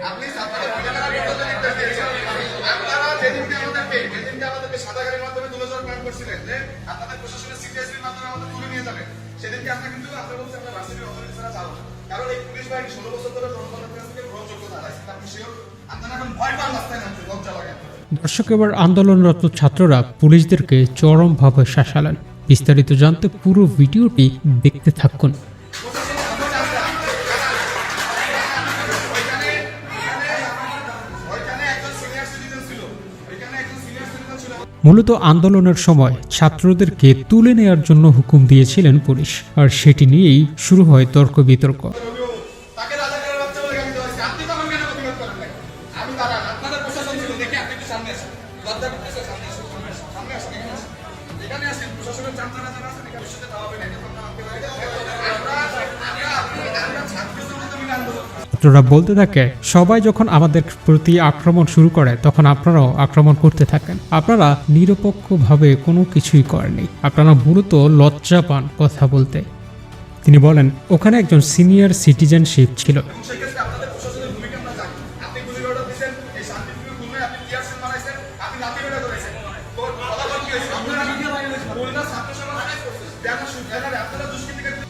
আপনি ছাত্রদের ভূমিকার বিরুদ্ধে নির্দেশ দিয়েছেন। আপনারা যেদিনকে আমাদেরকে সাদা গাড়ির মাধ্যমে তুলে যাওয়ার প্ল্যান করছিলেন যে আপনাদের প্রশাসনের সিটিএসপির মাধ্যমে আমাদের তুলে নিয়ে যাবেন, সেদিনকে আমরা কিন্তু আমরা বলছি আমরা ভার্সিটির অথরিটি ছাড়া যাবো না। কারণ এই পুলিশ বাহিনী 16 বছর ধরে জনগণের কাছ থেকে গ্রহণযোগ্যতা হারাইছে। আপনি শিওর আপনারা এখন ভয় পান রাস্তায় নামতে, লজ্জা লাগে। দর্শক, এবার আন্দোলনরত ছাত্ররা পুলিশদেরকে চরমভাবে শাসালেন। বিস্তারিত জানতে পুরো ভিডিওটি দেখতে থাকুন। মূলত আন্দোলনের সময় ছাত্রদেরকে তুলে নেয়ার জন্য হুকুম দিয়েছিলেন পুলিশ, আর সেটি নিয়েই শুরু হয় তর্ক বিতর্ক। ছাত্ররা বলতে থাকে, সবাই যখন আমাদের প্রতি আক্রমণ শুরু করে তখন আপনারাও আক্রমণ করতে থাকেন। আপনারা নিরপেক্ষভাবে কোনো কিছুই করেননি, আপনারা মূলত লজ্জা পান কথা বলতে। তিনি বলেন, ওখানে একজন সিনিয়র সিটিজেনশিপ ছিল।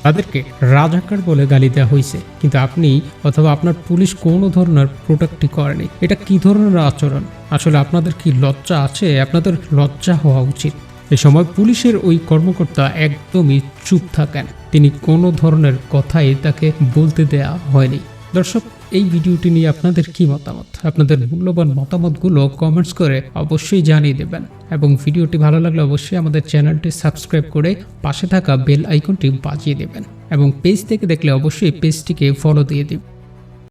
তাদেরকে রাজাকার বলে গালি দেওয়া হয়েছে, কিন্তু আপনি অথবা আপনার পুলিশ কোনো ধরনের প্রোটেক্টই করেনি। এটা কি ধরনের আচরণ? আসলে আপনাদের কি লজ্জা আছে? আপনাদের লজ্জা হওয়া উচিত। এ সময় পুলিশের ওই কর্মকর্তা একদমই চুপ থাকেন, তিনি কোনো ধরনের কথাই তাকে বলতে দেয়া হয়নি। দর্শক, এই ভিডিওটি নিয়ে আপনাদের কি মতামত? আপনাদের মূল্যবান মতামতগুলো কমেন্টস করে অবশ্যই জানিয়ে দেবেন, এবং ভিডিওটি ভালো লাগলে অবশ্যই আমাদের চ্যানেলটি সাবস্ক্রাইব করে পাশে থাকা বেল আইকনটি বাজিয়ে দেবেন, এবং পেজ থেকে দেখলে অবশ্যই পেজটিকে ফলো দিয়ে দিবেন।